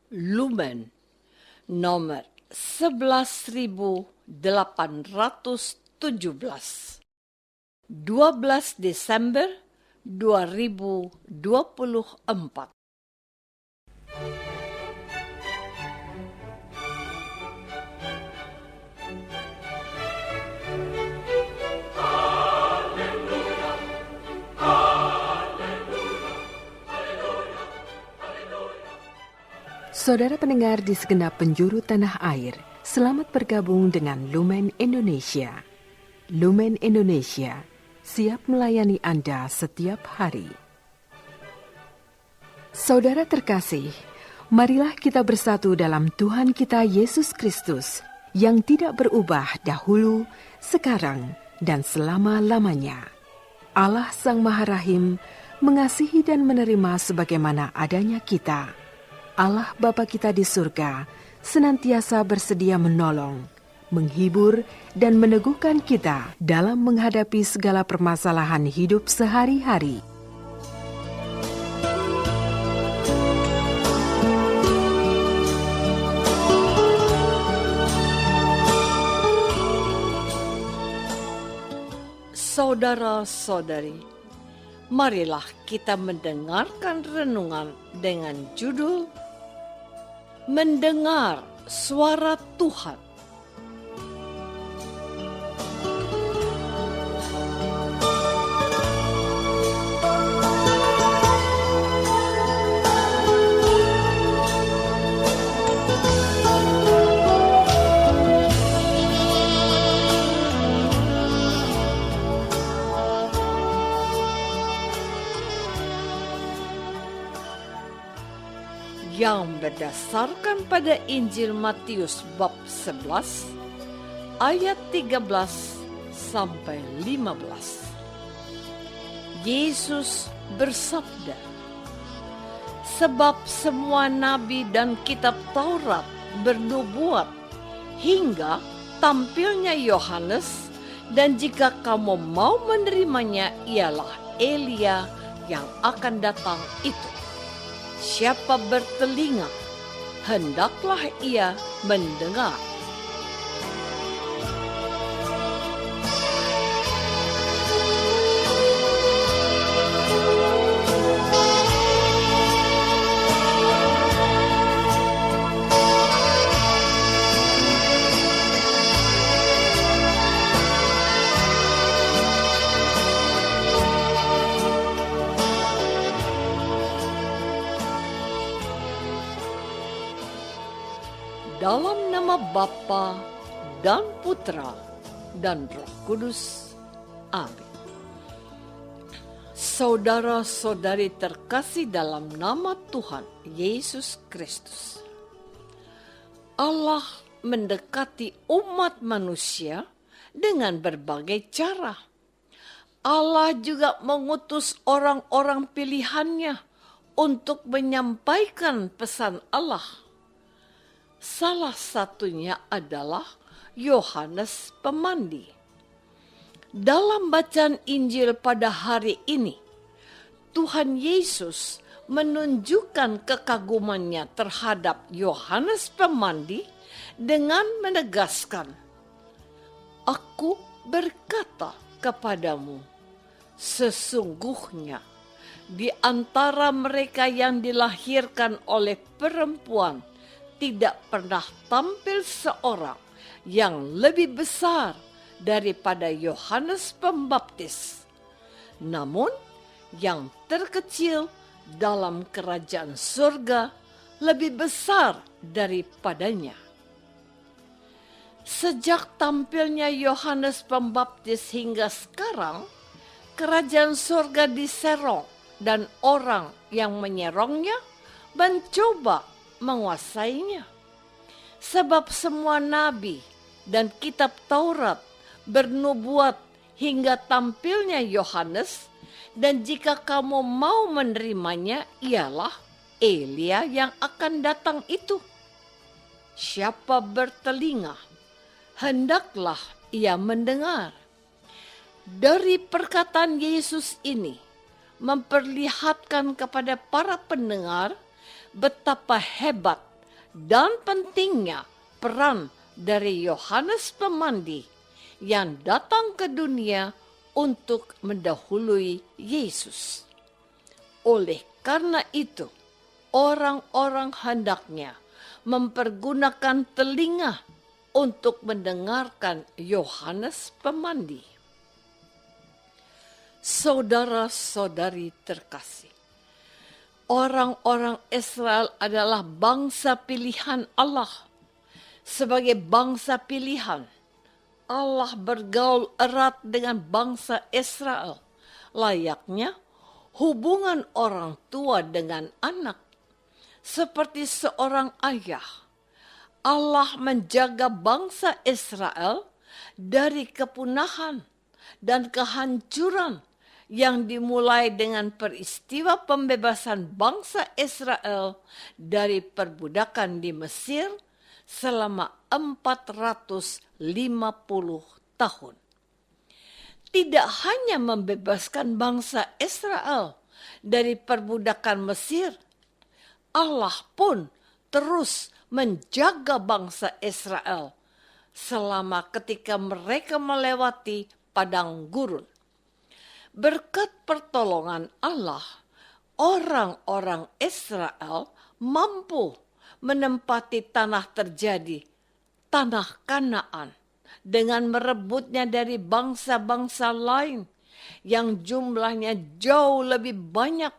Lumen nomor 11.817, 12 Desember 2024. Saudara pendengar di segenap penjuru tanah air, selamat bergabung dengan Lumen Indonesia. Lumen Indonesia siap melayani Anda setiap hari. Saudara terkasih, marilah kita bersatu dalam Tuhan kita Yesus Kristus yang tidak berubah dahulu, sekarang, dan selama-lamanya. Allah Sang Maha Rahim mengasihi dan menerima sebagaimana adanya kita. Allah Bapa kita di surga senantiasa bersedia menolong, menghibur, dan meneguhkan kita dalam menghadapi segala permasalahan hidup sehari-hari. Saudara-saudari, marilah kita mendengarkan renungan dengan judul Mendengar Suara Tuhan. Yang berdasarkan pada Injil Matius bab 11 ayat 13 sampai 15. Yesus bersabda, "Sebab semua nabi dan kitab Taurat bernubuat hingga tampilnya Yohanes, dan jika kamu mau menerimanya, ialah Elia yang akan datang itu. Siapa bertelinga, hendaklah ia mendengar." Dalam nama Bapa dan Putra dan Roh Kudus. Amin. Saudara-saudari terkasih dalam nama Tuhan Yesus Kristus, Allah mendekati umat manusia dengan berbagai cara. Allah juga mengutus orang-orang pilihannya untuk menyampaikan pesan Allah. Salah satunya adalah Yohanes Pemandi. Dalam bacaan Injil pada hari ini, Tuhan Yesus menunjukkan kekagumannya terhadap Yohanes Pemandi dengan menegaskan, "Aku berkata kepadamu, sesungguhnya di antara mereka yang dilahirkan oleh perempuan tidak pernah tampil seorang yang lebih besar daripada Yohanes Pembaptis. Namun yang terkecil dalam kerajaan surga lebih besar daripadanya." Sejak tampilnya Yohanes Pembaptis hingga sekarang, kerajaan surga diserong dan orang yang menyerongnya mencoba menguasainya. Sebab semua nabi dan kitab Taurat bernubuat hingga tampilnya Yohanes, dan jika kamu mau menerimanya, ialah Elia yang akan datang itu. Siapa bertelinga, hendaklah ia mendengar. Dari perkataan Yesus ini memperlihatkan kepada para pendengar betapa hebat dan pentingnya peran dari Yohanes Pemandi yang datang ke dunia untuk mendahului Yesus. Oleh karena itu, orang-orang hendaknya mempergunakan telinga untuk mendengarkan Yohanes Pemandi. Saudara-saudari terkasih, orang-orang Israel adalah bangsa pilihan Allah. Sebagai bangsa pilihan, Allah bergaul erat dengan bangsa Israel, layaknya hubungan orang tua dengan anak. Seperti seorang ayah, Allah menjaga bangsa Israel dari kepunahan dan kehancuran yang dimulai dengan peristiwa pembebasan bangsa Israel dari perbudakan di Mesir selama 450 tahun. Tidak hanya membebaskan bangsa Israel dari perbudakan Mesir, Allah pun terus menjaga bangsa Israel selama ketika mereka melewati padang gurun. Berkat pertolongan Allah, orang-orang Israel mampu menempati tanah terjadi, tanah Kanaan, dengan merebutnya dari bangsa-bangsa lain yang jumlahnya jauh lebih banyak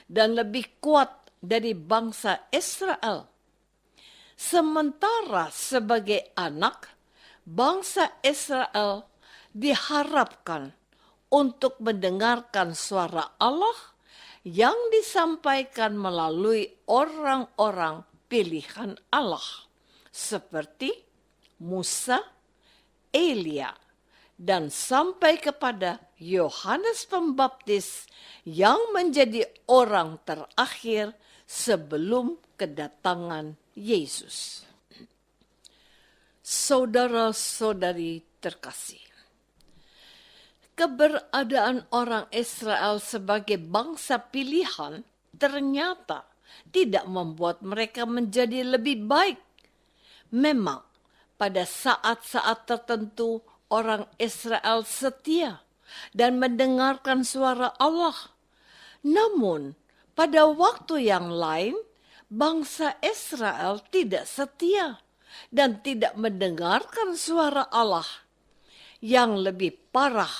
dan lebih kuat dari bangsa Israel. Sementara sebagai anak, bangsa Israel diharapkan untuk mendengarkan suara Allah yang disampaikan melalui orang-orang pilihan Allah, seperti Musa, Elia, dan sampai kepada Yohanes Pembaptis yang menjadi orang terakhir sebelum kedatangan Yesus. Saudara-saudari terkasih, keberadaan orang Israel sebagai bangsa pilihan ternyata tidak membuat mereka menjadi lebih baik. Memang pada saat-saat tertentu orang Israel setia dan mendengarkan suara Allah. Namun pada waktu yang lain bangsa Israel tidak setia dan tidak mendengarkan suara Allah. Yang lebih parah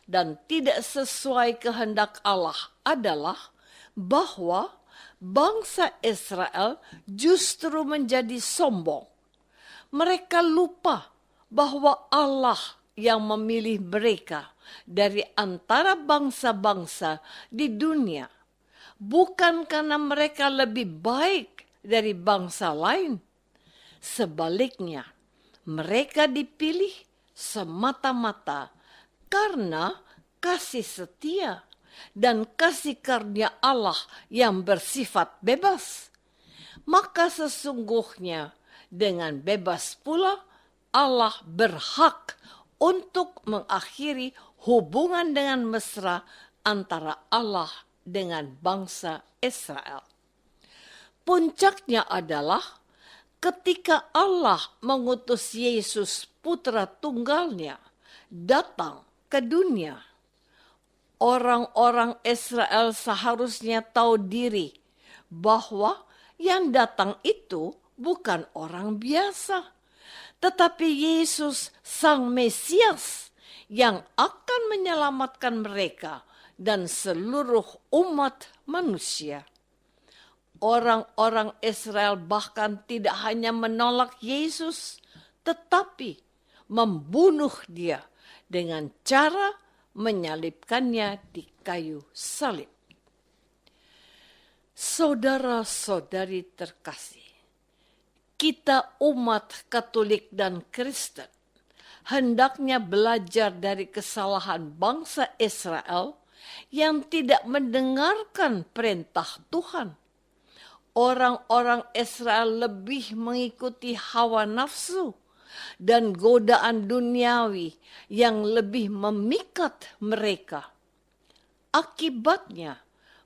dan tidak sesuai kehendak Allah adalah bahwa bangsa Israel justru menjadi sombong. Mereka lupa bahwa Allah yang memilih mereka dari antara bangsa-bangsa di dunia, bukan karena mereka lebih baik dari bangsa lain. Sebaliknya, mereka dipilih semata-mata karena kasih setia dan kasih karunia Allah yang bersifat bebas. Maka sesungguhnya dengan bebas pula Allah berhak untuk mengakhiri hubungan dengan mesra antara Allah dengan bangsa Israel. Puncaknya adalah ketika Allah mengutus Yesus putra tunggalnya datang ke dunia. Orang-orang Israel seharusnya tahu diri bahwa yang datang itu bukan orang biasa, tetapi Yesus Sang Mesias yang akan menyelamatkan mereka dan seluruh umat manusia. Orang-orang Israel bahkan tidak hanya menolak Yesus, tetapi membunuh dia dengan cara menyalibkannya di kayu salib. Saudara-saudari terkasih, kita umat Katolik dan Kristen hendaknya belajar dari kesalahan bangsa Israel yang tidak mendengarkan perintah Tuhan. Orang-orang Israel lebih mengikuti hawa nafsu dan godaan duniawi yang lebih memikat mereka. Akibatnya,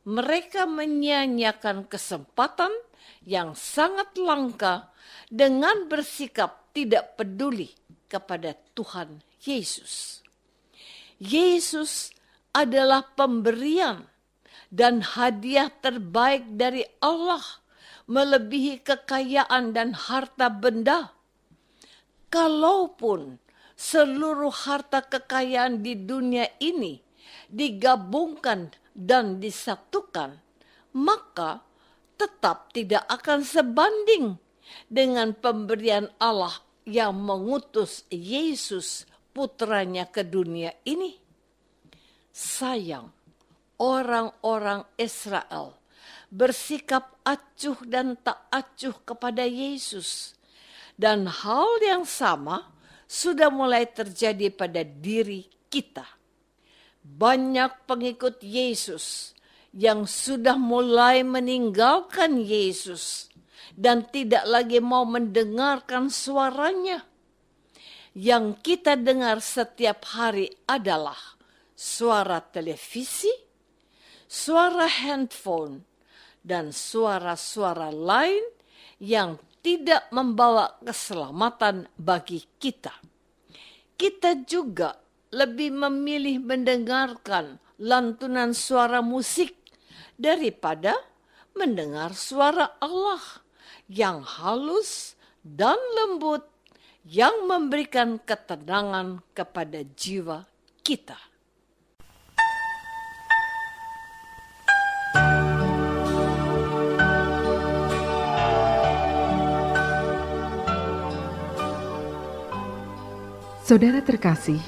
mereka menyia-nyiakan kesempatan yang sangat langka dengan bersikap tidak peduli kepada Tuhan Yesus. Yesus adalah pemberian dan hadiah terbaik dari Allah, melebihi kekayaan dan harta benda. Kalaupun seluruh harta kekayaan di dunia ini digabungkan dan disatukan, maka tetap tidak akan sebanding dengan pemberian Allah yang mengutus Yesus putranya ke dunia ini. Sayang, orang-orang Israel bersikap acuh dan tak acuh kepada Yesus. Dan hal yang sama sudah mulai terjadi pada diri kita. Banyak pengikut Yesus yang sudah mulai meninggalkan Yesus dan tidak lagi mau mendengarkan suaranya. Yang kita dengar setiap hari adalah suara televisi, suara handphone, dan suara-suara lain yang tidak membawa keselamatan bagi kita. Kita juga lebih memilih mendengarkan lantunan suara musik daripada mendengar suara Allah yang halus dan lembut yang memberikan ketenangan kepada jiwa kita. Saudara terkasih,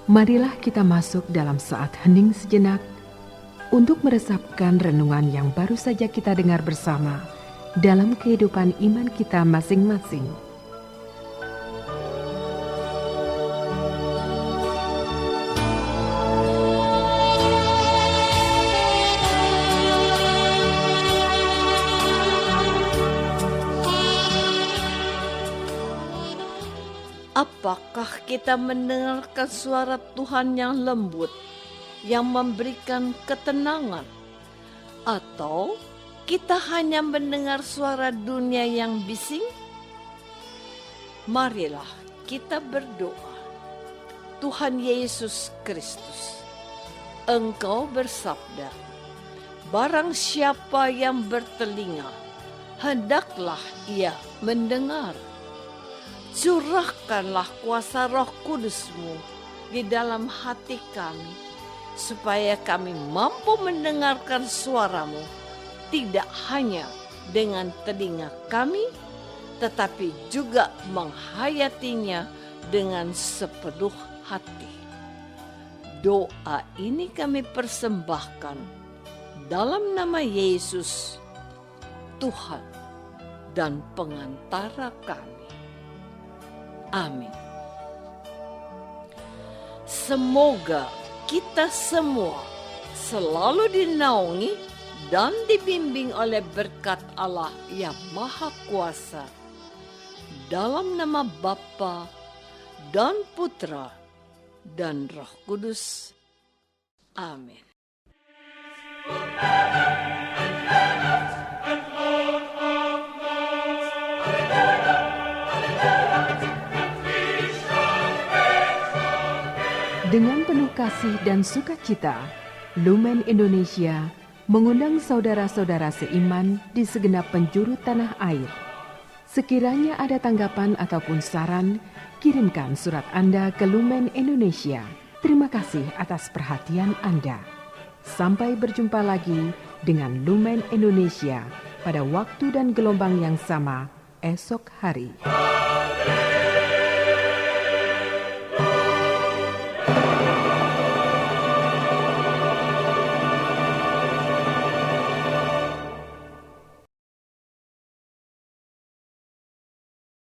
marilah kita masuk dalam saat hening sejenak untuk meresapkan renungan yang baru saja kita dengar bersama dalam kehidupan iman kita masing-masing. Apakah kita mendengarkan suara Tuhan yang lembut, yang memberikan ketenangan? Atau kita hanya mendengar suara dunia yang bising? Marilah kita berdoa. Tuhan Yesus Kristus, Engkau bersabda, barang siapa yang bertelinga, hendaklah ia mendengar. Curahkanlah kuasa Roh Kudus-Mu di dalam hati kami, supaya kami mampu mendengarkan suara-Mu, tidak hanya dengan telinga kami, tetapi juga menghayatinya dengan sepenuh hati. Doa ini kami persembahkan dalam nama Yesus, Tuhan dan pengantara kami. Amin. Semoga kita semua selalu dinaungi dan dibimbing oleh berkat Allah yang Maha Kuasa. Dalam nama Bapa dan Putra dan Roh Kudus. Amin. Dengan penuh kasih dan sukacita, Lumen Indonesia mengundang saudara-saudara seiman di segenap penjuru tanah air. Sekiranya ada tanggapan ataupun saran, kirimkan surat Anda ke Lumen Indonesia. Terima kasih atas perhatian Anda. Sampai berjumpa lagi dengan Lumen Indonesia pada waktu dan gelombang yang sama esok hari.